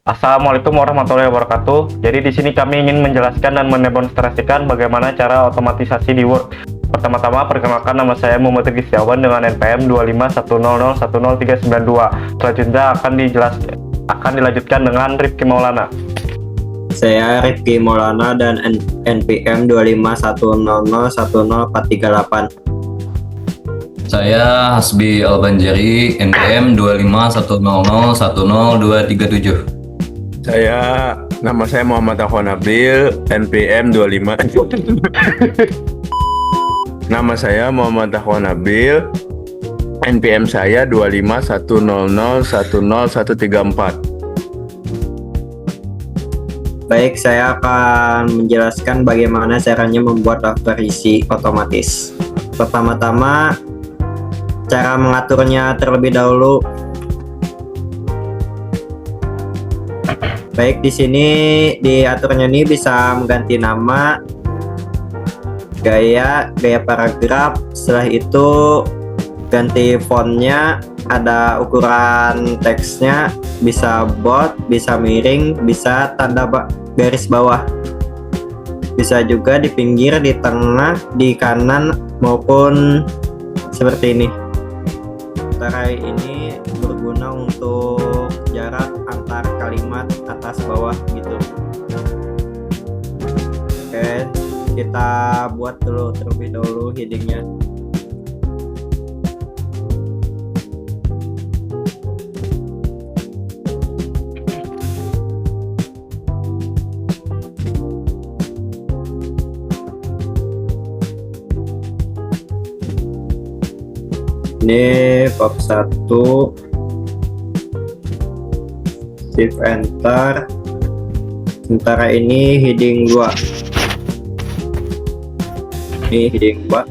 Assalamualaikum warahmatullahi wabarakatuh. Jadi di sini kami ingin menjelaskan dan mendemonstrasikan bagaimana cara otomatisasi di Word. Pertama-tama perkenalkan, nama saya Muhammad Riki Setiawan dengan NPM 25100100392. Selanjutnya akan dilanjutkan dengan Rifki Maulana. Saya Rifki Maulana dan NPM 25100100438. Saya Hasbi Albanjari, NPM 25100100237. Nama saya Muhammad Afwan Nabil, NPM 25. Nama saya Muhammad Afwan Nabil, NPM saya 25100100134. Baik, saya akan menjelaskan bagaimana caranya membuat daftar isi otomatis. Pertama-tama, cara mengaturnya terlebih dahulu. Baik, di sini diaturnya ini bisa mengganti nama, gaya paragraf. Setelah itu ganti fontnya, ada ukuran teksnya, bisa bold, bisa miring, bisa tanda garis bawah, bisa juga di pinggir, di tengah, di kanan, maupun seperti ini. Cara ini berguna untuk jarak antar kalimat atas bawah gitu. Oke, kita buat dulu terlebih dahulu headingnya. Ini bab 1, shift enter. Sementara ini heading 2. Ini heading 2.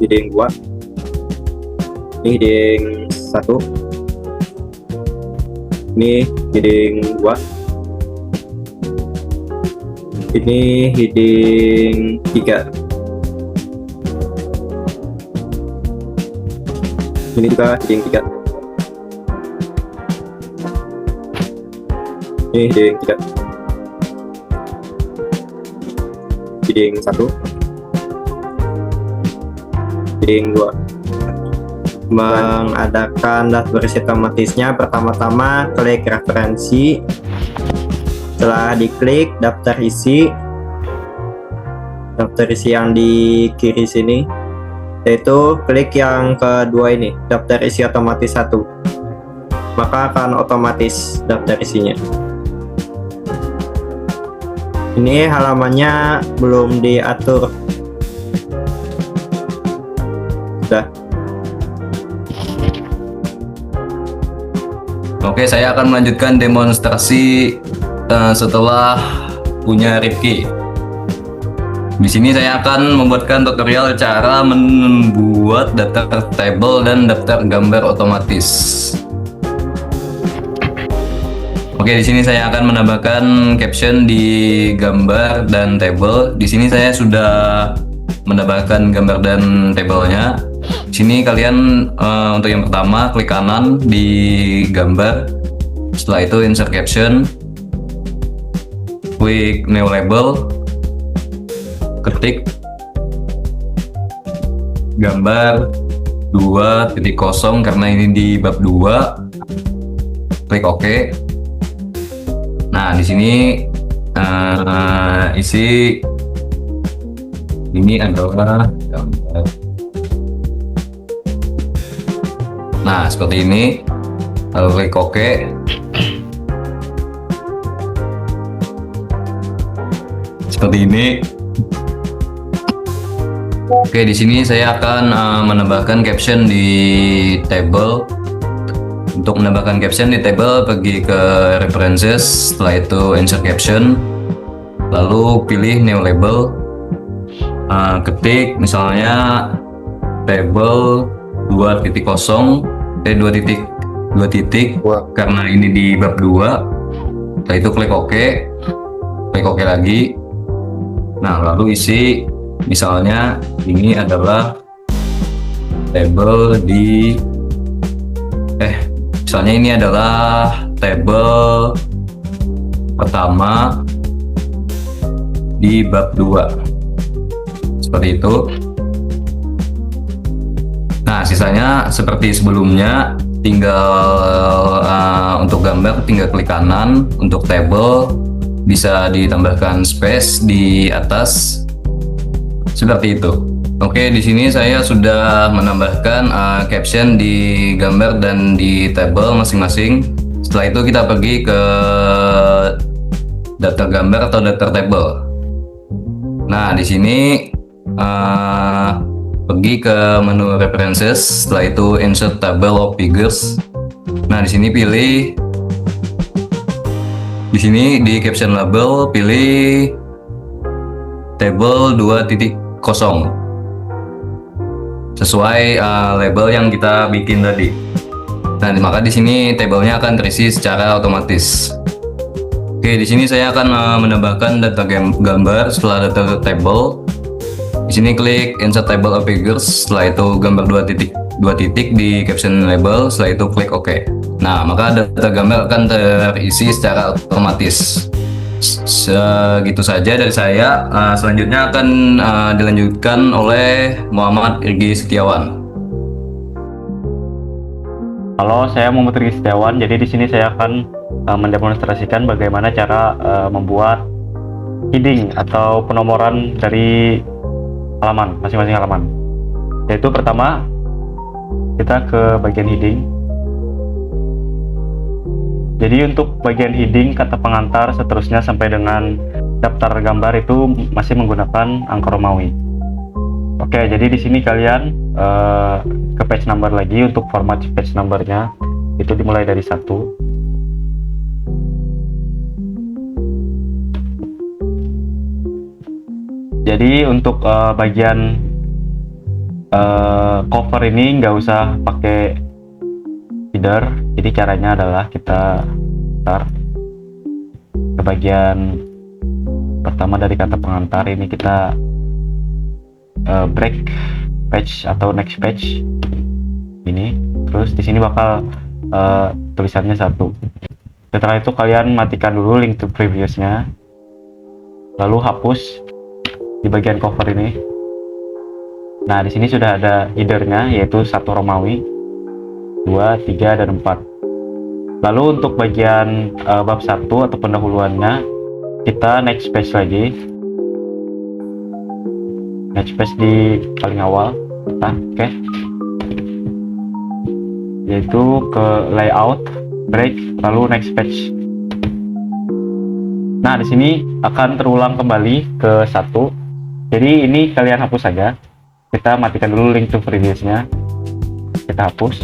Heading 2. Ini heading 1. Ini heading 2. Ini heading 3. Ini juga heading 3. Ini heading 3. Heading 1. Heading 2. Mengadakan daftar isi otomatisnya, pertama-tama klik referensi. Setelah diklik daftar isi yang di kiri sini, yaitu klik yang kedua ini, daftar isi otomatis 1, maka akan otomatis daftar isinya. Ini halamannya belum diatur. Sudah. Oke, saya akan melanjutkan demonstrasi setelah punya Rifki. Di sini saya akan membuatkan tutorial cara membuat daftar table dan daftar gambar otomatis. Oke, di sini saya akan menambahkan caption di gambar dan table. Di sini saya sudah menambahkan gambar dan tablenya. Di sini kalian untuk yang pertama klik kanan di gambar. Setelah itu insert caption. Klik new label. Ketik gambar 2.0 karena ini di bab 2. Klik OK. Nah, di sini isi ini adalah gambar. Nah, seperti ini. Lalu klik OK. Seperti ini. Oke, di sini saya akan menambahkan caption di table. Untuk menambahkan caption di table, pergi ke references, setelah itu insert caption, lalu pilih new label, ketik misalnya table 2.0, 2 titik karena ini di bab 2. Setelah itu klik OK lagi. Nah, lalu isi misalnya ini adalah table di misalnya ini adalah tabel pertama di bab 2 seperti itu. Nah, sisanya seperti sebelumnya, tinggal untuk gambar tinggal klik kanan, untuk table bisa ditambahkan space di atas seperti itu. Oke, di sini saya sudah menambahkan caption di gambar dan di table masing-masing. Setelah itu kita pergi ke daftar gambar atau daftar table. Nah, di sini pergi ke menu references, setelah itu insert table of figures. Nah, di sini pilih, di sini di caption label pilih table 2.0 sesuai label yang kita bikin tadi. Nah, maka di sini tabelnya akan terisi secara otomatis. Oke, di sini saya akan menambahkan data gambar setelah data table. Di sini klik insert table of figures, setelah itu gambar 2 titik di caption label, setelah itu klik OK. Nah, maka data gambar akan terisi secara otomatis. Segitu saja dari saya. Selanjutnya akan dilanjutkan oleh Muhammad Irgi Setiawan. Halo, saya Muhammad Irgi Setiawan. Jadi di sini saya akan mendemonstrasikan bagaimana cara membuat heading atau penomoran dari halaman, masing-masing halaman. Yaitu pertama, kita ke bagian heading. Jadi untuk bagian heading, kata pengantar, seterusnya sampai dengan daftar gambar itu masih menggunakan angka Romawi. Oke, jadi di sini kalian ke page number lagi. Untuk format page numbernya itu dimulai dari 1. Jadi untuk bagian cover ini nggak usah pakai header. Jadi caranya adalah kita start ke bagian pertama dari kata pengantar ini, kita break page atau next page ini. Terus di sini bakal tulisannya 1. Setelah itu kalian matikan dulu link to previousnya, lalu hapus di bagian cover ini. Nah, di sini sudah ada headernya, yaitu 1 Romawi, 2, 3, dan 4. Lalu untuk bagian bab 1 atau pendahuluannya, kita next page lagi. Next page di paling awal. Nah, oke. Yaitu ke layout, break, lalu next page. Nah, di sini akan terulang kembali ke 1. Jadi ini kalian hapus saja. Kita matikan dulu link to previousnya. Kita hapus.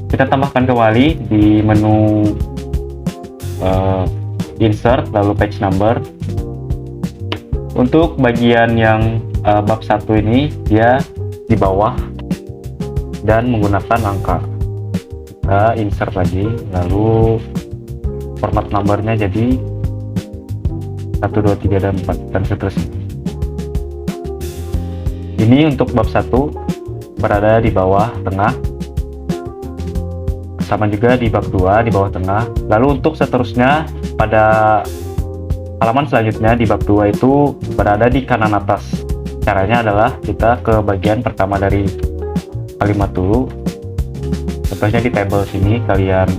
Kita tambahkan kembali di menu insert, lalu page number. Untuk bagian yang bab 1 ini, dia di bawah dan menggunakan angka. Kita insert lagi, lalu format numbernya jadi 1, 2, 3, dan 4, dan seterusnya. Ini untuk bab 1 berada di bawah tengah, sama juga di bab 2 di bawah tengah. Lalu untuk seterusnya pada halaman selanjutnya di bab 2 itu berada di kanan atas. Caranya adalah kita ke bagian pertama dari kalimat dulu. Contohnya di table sini kalian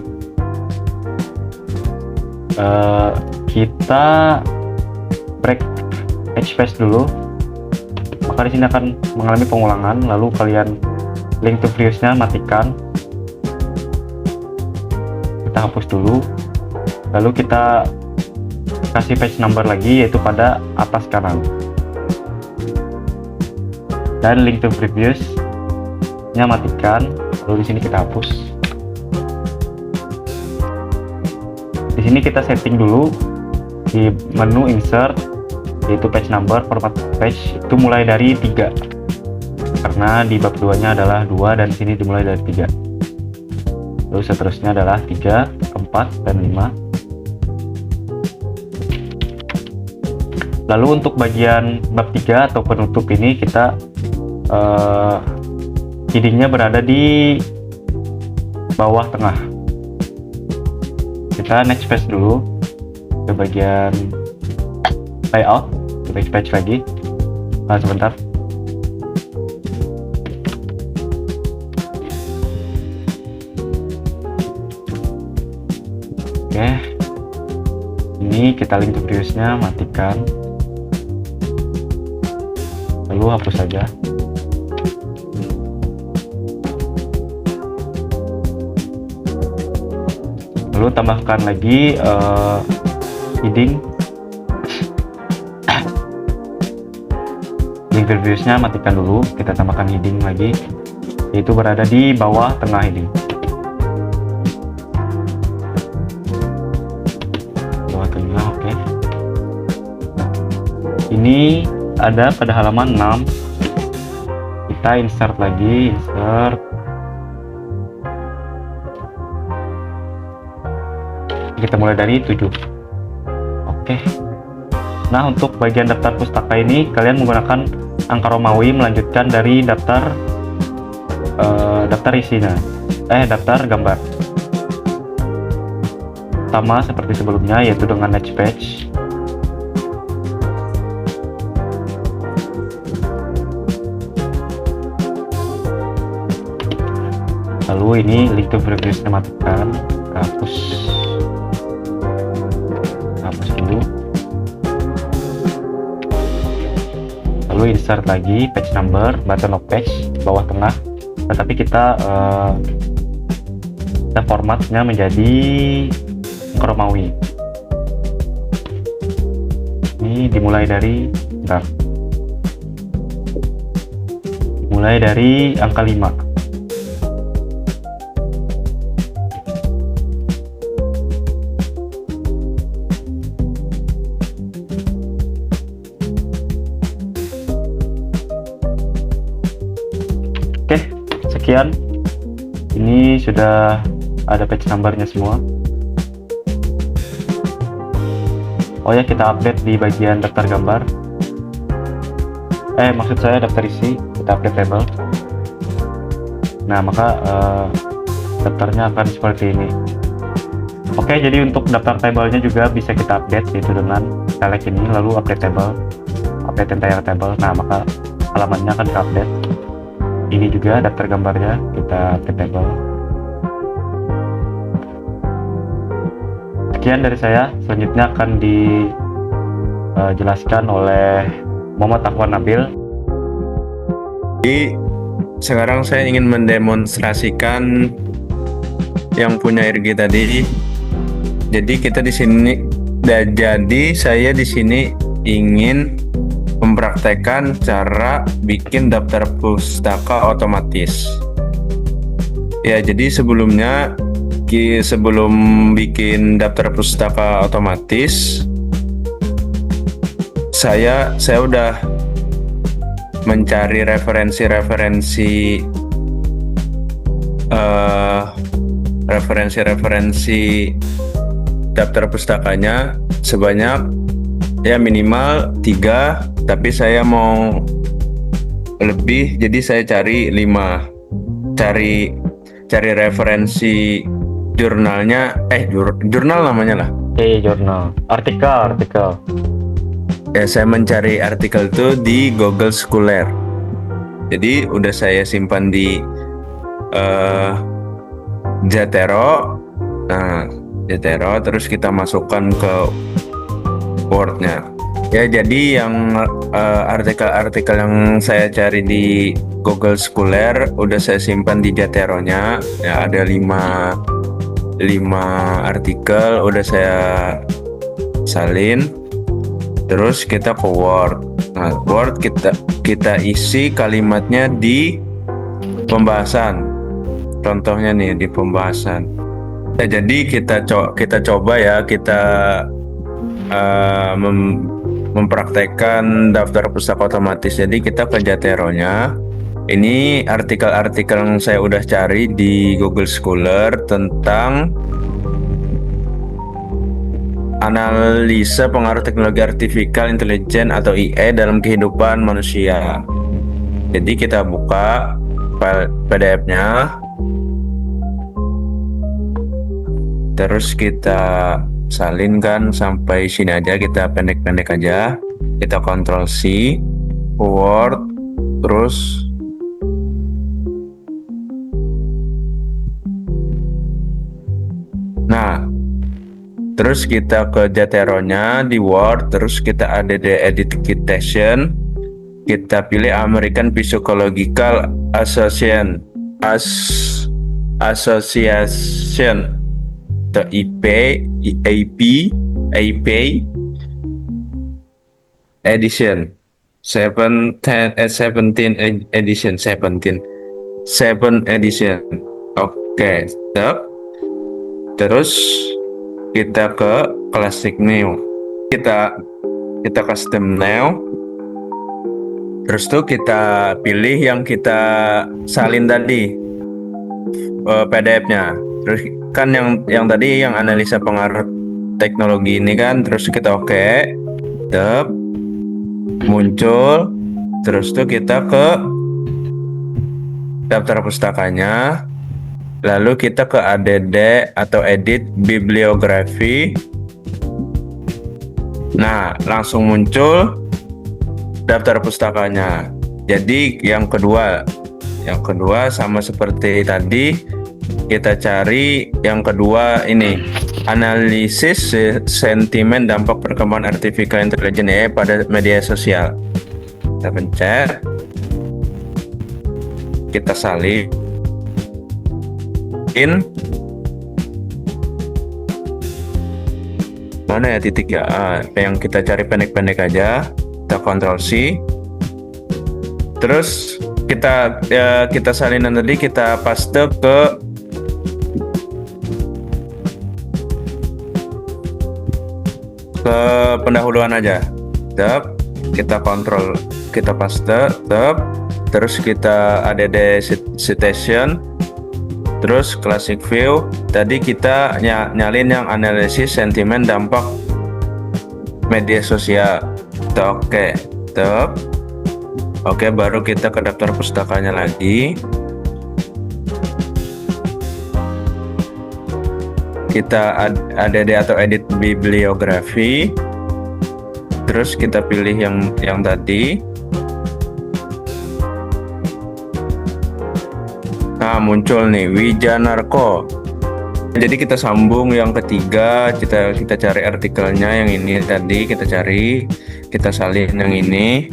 kita break space dulu, maka di sini akan mengalami pengulangan. Lalu kalian link to previousnya matikan, kita hapus dulu, lalu kita kasih page number lagi, yaitu pada atas kanan, dan link to previous nya matikan, lalu di sini kita hapus. Di sini kita setting dulu di menu insert, yaitu page number, format page itu mulai dari 3 karena di bab 2 nya adalah 2 dan sini dimulai dari 3. Lalu seterusnya adalah 3, 4, dan 5. Lalu untuk bagian bab 3 atau penutup ini kita headingnya berada di bawah tengah. Kita next page dulu ke bagian layout, next page lagi. Sebentar. Oke, ini kita link to previous-nya matikan, lalu hapus saja. Lalu tambahkan lagi heading, link previous-nya matikan dulu. Kita tambahkan heading lagi, yaitu berada di bawah tengah heading. Bawah tengah, oke. Ini ada pada halaman 6. Kita insert lagi, kita mulai dari 7. Oke. Nah, untuk bagian daftar pustaka ini kalian menggunakan angka Romawi melanjutkan dari daftar isinya, daftar gambar. Sama seperti sebelumnya, yaitu dengan next page. Lalu ini link to previous-nya matikan, hapus dulu. Lalu insert lagi page number, button of page bawah tengah, tetapi kita formatnya menjadi Romawi. Ini dimulai dari angka 5. Sekian, ini sudah ada page numbernya semua. Oh ya, kita update di bagian daftar gambar. Maksud saya daftar isi, kita update table. Nah, maka daftarnya akan seperti ini. Oke, jadi untuk daftar tabelnya juga bisa kita update, yaitu dengan select ini lalu update table, update entire table. Nah, maka halamannya akan ke-update. Ini juga daftar gambarnya kita update table. Sekian dari saya. Selanjutnya akan dijelaskan oleh Muhammad Afwan Nabil. Jadi sekarang saya ingin mendemonstrasikan yang punya RG tadi. Jadi kita di sini, saya di sini ingin mempraktekkan cara bikin daftar pustaka otomatis. Ya, jadi sebelum bikin daftar pustaka otomatis, saya udah mencari referensi daftar pustakanya sebanyak ya minimal 3, tapi saya mau lebih, jadi saya cari 5. Cari referensi jurnalnya, jurnal namanya lah. Jurnal, artikel. Ya, saya mencari artikel itu di Google Scholar. Jadi udah saya simpan di Zotero. Nah, Zotero, terus kita masukkan ke Word-nya. Ya, jadi yang artikel-artikel yang saya cari di Google Scholar udah saya simpan di Zotero-nya. Ya, ada 5 artikel udah saya salin. Terus kita ke Word. Nah, Word kita isi kalimatnya di pembahasan. Contohnya nih di pembahasan. Ya, jadi kita coba ya, kita mempraktekkan daftar pustaka otomatis. Jadi kita ke Zotero-nya. Ini artikel-artikel yang saya udah cari di Google Scholar tentang analisa pengaruh teknologi artificial intelligence atau IE dalam kehidupan manusia. Jadi kita buka file PDF-nya. terus kita salinkan sampai sini aja, kita pendek-pendek aja. Kita Ctrl C, Word, terus nah, terus kita ke Zotero-nya di Word, terus kita ada di Edit Citation, kita pilih American Psychological Association, the AP edition 17 edition 7 edition. Oke, stop. Terus kita ke classic new, kita custom new, terus tuh kita pilih yang kita salin tadi PDF-nya. Terus kan yang tadi yang analisa pengaruh teknologi ini kan, terus kita oke, tab, muncul, terus tuh kita ke daftar pustakanya, lalu kita ke ADD atau edit bibliografi. Nah, langsung muncul daftar pustakanya. Jadi yang kedua sama seperti tadi, kita cari yang kedua ini, analisis sentimen dampak perkembangan artificial intelligence AI pada media sosial. Kita pencet, kita salin, mana ya titik ya, yang kita cari pendek-pendek aja, kita Ctrl C, terus kita salinan tadi kita paste ke pendahuluan aja, tab, kita kontrol, kita paste, tab, terus kita add citation, terus classic view. Tadi kita nyalin yang analisis sentimen dampak media sosial. Kita oke, tab, oke, baru kita ke daftar pustakanya lagi. Kita ADD atau edit bibliografi, terus kita pilih yang tadi. Nah, muncul nih Wijanarko. Jadi kita sambung yang ketiga, kita cari artikelnya yang ini tadi, kita cari, kita salin yang ini,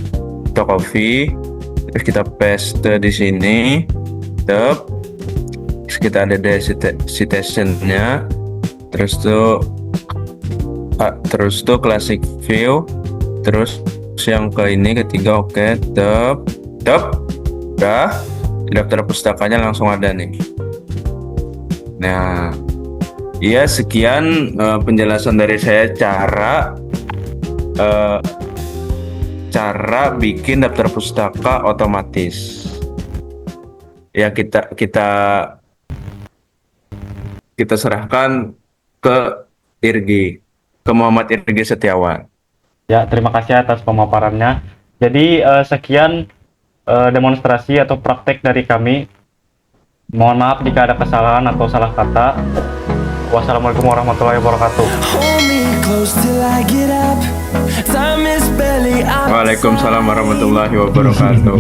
kita copy, terus kita paste di sini, tab, terus kita ada citation-nya. Terus tuh classic view, terus yang ke ini ketiga, oke, tab, udah, daftar pustakanya langsung ada nih. Nah, ya sekian penjelasan dari saya cara bikin daftar pustaka otomatis. Ya kita serahkan ke Muhammad Irgi Setiawan. Ya, terima kasih atas pemaparannya. Jadi sekian demonstrasi atau praktek dari kami. Mohon maaf jika ada kesalahan atau salah kata. Wassalamualaikum warahmatullahi wabarakatuh. Waalaikumsalam warahmatullahi wabarakatuh.